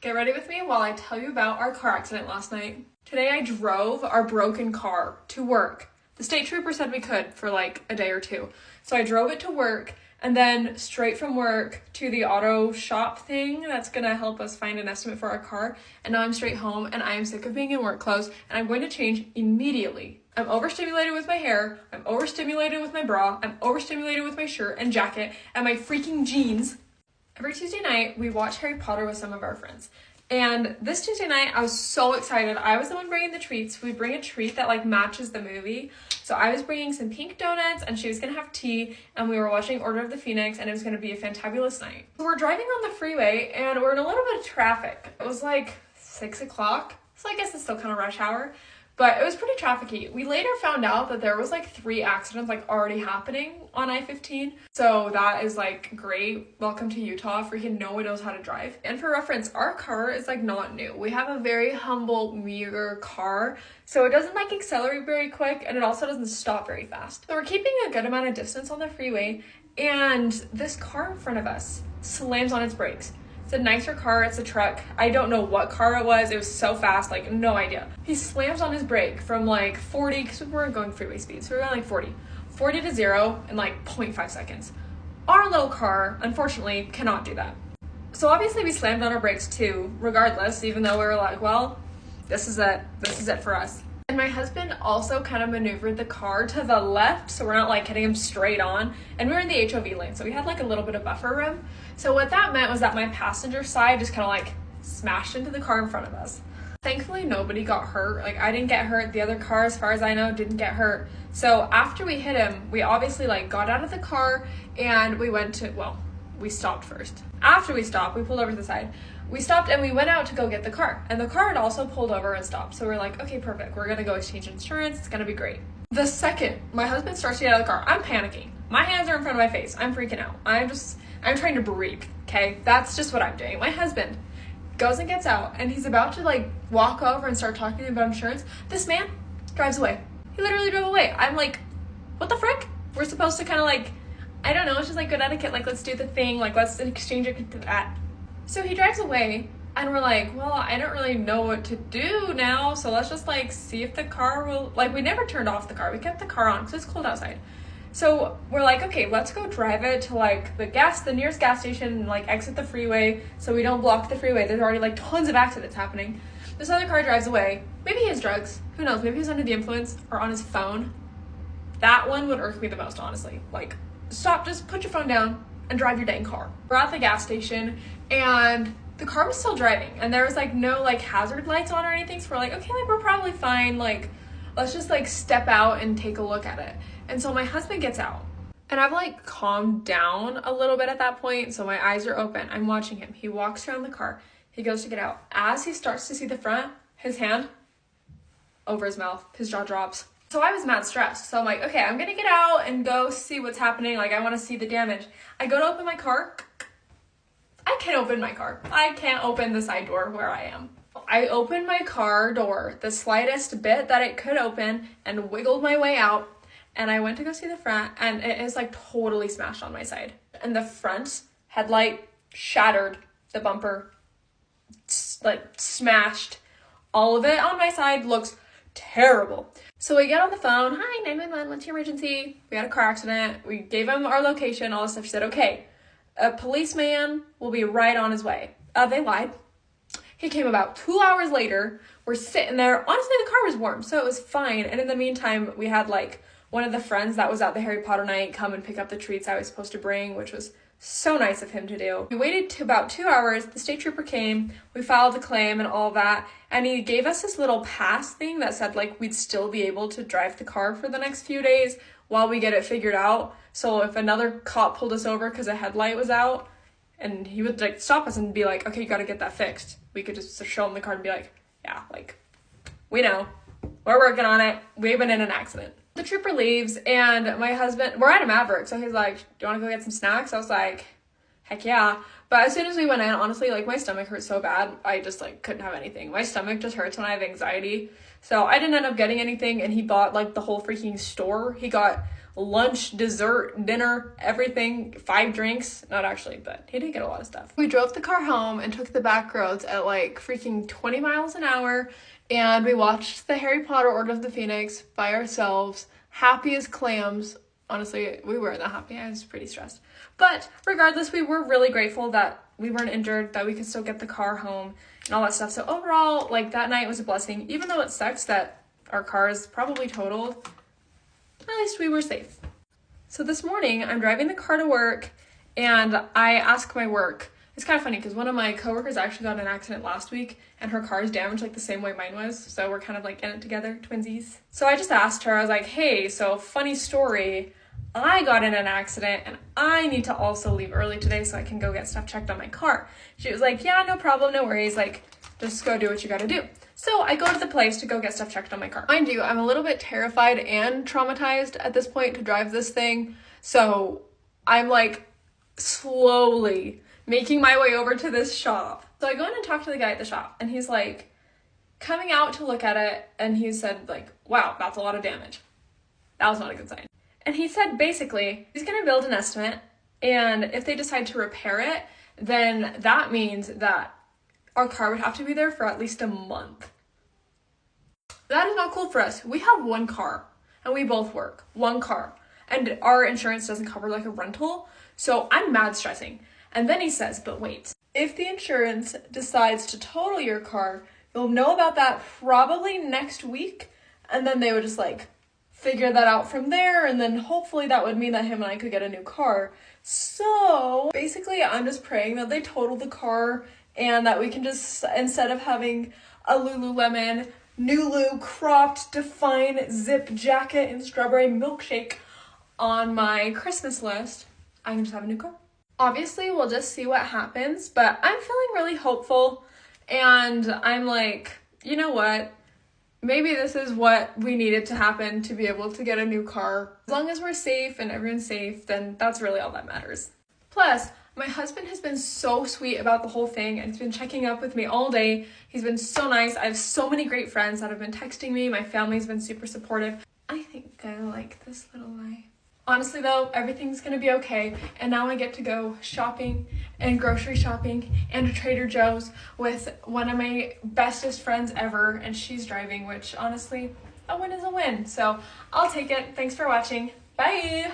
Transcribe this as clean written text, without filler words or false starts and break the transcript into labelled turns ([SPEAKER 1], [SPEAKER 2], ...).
[SPEAKER 1] Get ready with me while I tell you about our car accident last night. Today I drove our broken car to work. The state trooper said we could for like a day or two. So I drove it to work and then straight from work to the auto shop thing that's gonna help us find an estimate for our car. And now I'm straight home and I am sick of being in work clothes and I'm going to change immediately. I'm overstimulated with my hair, I'm overstimulated with my bra, I'm overstimulated with my shirt and jacket and my freaking jeans. Every Tuesday night, we watch Harry Potter with some of our friends. And this Tuesday night, I was so excited. I was the one bringing the treats. We bring a treat that like matches the movie. So I was bringing some pink donuts and she was gonna have tea and we were watching Order of the Phoenix and it was gonna be a fantabulous night. So we're driving on the freeway and we're in a little bit of traffic. It was like 6 o'clock. So I guess it's still kind of rush hour. But it was pretty trafficy. We later found out that there was like 3 accidents like already happening on I-15. So that is like great. Welcome to Utah. Freaking no one knows how to drive. And for reference, our car is like not new. We have a very humble, meager car. So it doesn't like accelerate very quick and it also doesn't stop very fast. So we're keeping a good amount of distance on the freeway and this car in front of us slams on its brakes. It's a nicer car, it's a truck. I don't know what car it was so fast, like no idea. He slams on his brake from like 40, because we weren't going freeway speed, so we were going like 40 to 0 in like 0.5 seconds. Our little car, unfortunately, cannot do that. So obviously we slammed on our brakes too, regardless, even though we were like, well, this is it for us. And my husband also kind of maneuvered the car to the left, so we're not like hitting him straight on. And we were in the HOV lane, so we had like a little bit of buffer room. So what that meant was that my passenger side just kind of like smashed into the car in front of us. Thankfully, nobody got hurt. Like I didn't get hurt. The other car, as far as I know, didn't get hurt. So after we hit him, we obviously like got out of the car and we went to, well, we stopped first. After we stopped, we pulled over to the side. We stopped and we went out to go get the car. And the car had also pulled over and stopped. So we're like, okay, perfect. We're gonna go exchange insurance. It's gonna be great. The second my husband starts to get out of the car, I'm panicking. My hands are in front of my face. I'm freaking out. I'm trying to breathe, okay? That's just what I'm doing. My husband goes and gets out and he's about to like walk over and start talking about insurance. This man drives away. He literally drove away. I'm like, what the frick? We're supposed to kind of like, I don't know, it's just like good etiquette. Like, let's do the thing. Like, let's exchange it to that. So he drives away and we're like, well, I don't really know what to do now. So let's just like see if the car will, like we never turned off the car. We kept the car on because it's cold outside. So we're like, okay, let's go drive it to like the nearest gas station and like exit the freeway so we don't block the freeway. There's already like tons of accidents happening. This other car drives away. Maybe he has drugs. Who knows? Maybe he's under the influence or on his phone. That one would irk me the most, honestly. Like, stop, just put your phone down and drive your dang car. We're at the gas station and the car was still driving and there was like no like hazard lights on or anything. So we're like, okay, like we're probably fine. Like, let's just like step out and take a look at it. And so my husband gets out and I've like calmed down a little bit at that point. So my eyes are open. I'm watching him. He walks around the car. He goes to get out. As he starts to see the front, his hand over his mouth, his jaw drops. So I was mad stressed. So I'm like, okay, I'm gonna get out and go see what's happening. Like I wanna see the damage. I go to open my car. I can't open my car. I can't open the side door where I am. I opened my car door the slightest bit that it could open and wiggled my way out. And I went to go see the front and it is like totally smashed on my side. And the front headlight shattered, the bumper like smashed. All of it on my side looks terrible. So we get on the phone. Hi, 911, what's your emergency? We had a car accident. We gave him our location, all this stuff. She said, okay, a policeman will be right on his way. They lied. He came about 2 hours later. We're sitting there. Honestly, the car was warm, so it was fine. And in the meantime, we had like one of the friends that was at the Harry Potter night come and pick up the treats I was supposed to bring, which was so nice of him to do. We waited to about 2 hours. The state trooper came. We filed a claim and all that. And he gave us this little pass thing that said like we'd still be able to drive the car for the next few days while we get it figured out. So if another cop pulled us over because a headlight was out and he would like stop us and be like, okay, you got to get that fixed. We could just show him the car and be like, yeah, like we know. We're working on it. We've been in an accident. The trooper leaves and my husband, we're at a Maverick, so he's like, do you want to go get some snacks? I was like, heck yeah. But as soon as we went in, honestly, like my stomach hurt so bad, I just like couldn't have anything. My stomach just hurts when I have anxiety. So I didn't end up getting anything and he bought like the whole freaking store. He got lunch, dessert, dinner, everything, 5 drinks. Not actually, but he did get a lot of stuff. We drove the car home and took the back roads at like freaking 20 miles an hour, and we watched the Harry Potter Order of the Phoenix by ourselves, happy as clams. Honestly, we weren't that happy. I was pretty stressed. But regardless, we were really grateful that we weren't injured, that we could still get the car home and all that stuff. So overall, like, that night was a blessing. Even though it sucks that our car is probably totaled, at least we were safe. So this morning, I'm driving the car to work, and I ask my work. It's kind of funny because one of my coworkers actually got in an accident last week, and her car is damaged like the same way mine was. So we're kind of like in it together, twinsies. So I just asked her, I was like, hey, so funny story. I got in an accident and I need to also leave early today so I can go get stuff checked on my car. She was like, yeah, no problem, no worries. Like, just go do what you gotta do. So I go to the place to go get stuff checked on my car. Mind you, I'm a little bit terrified and traumatized at this point to drive this thing. So I'm like slowly making my way over to this shop. So I go in and talk to the guy at the shop, and he's like coming out to look at it, and he said like, wow, that's a lot of damage. That was not a good sign. And he said basically he's gonna build an estimate, and if they decide to repair it, then that means that our car would have to be there for at least a month. That is not cool for us. We have one car and we both work, one car, and our insurance doesn't cover like a rental. So I'm mad stressing. And then he says, but wait, if the insurance decides to total your car, you'll know about that probably next week. And then they would just like figure that out from there, and then hopefully that would mean that him and I could get a new car. So basically I'm just praying that they total the car and that we can just, instead of having a Lululemon Nulu cropped defined zip jacket and strawberry milkshake on my Christmas list, I can just have a new car. Obviously we'll just see what happens, but I'm feeling really hopeful, and I'm like, you know what? Maybe this is what we needed to happen to be able to get a new car. As long as we're safe and everyone's safe, then that's really all that matters. Plus, my husband has been so sweet about the whole thing, and he's been checking up with me all day. He's been so nice. I have so many great friends that have been texting me. My family's been super supportive. I think I like this little life. Honestly though, everything's gonna be okay, and now I get to go shopping and grocery shopping and to Trader Joe's with one of my bestest friends ever, and she's driving, which honestly, a win is a win. So I'll take it. Thanks for watching. Bye!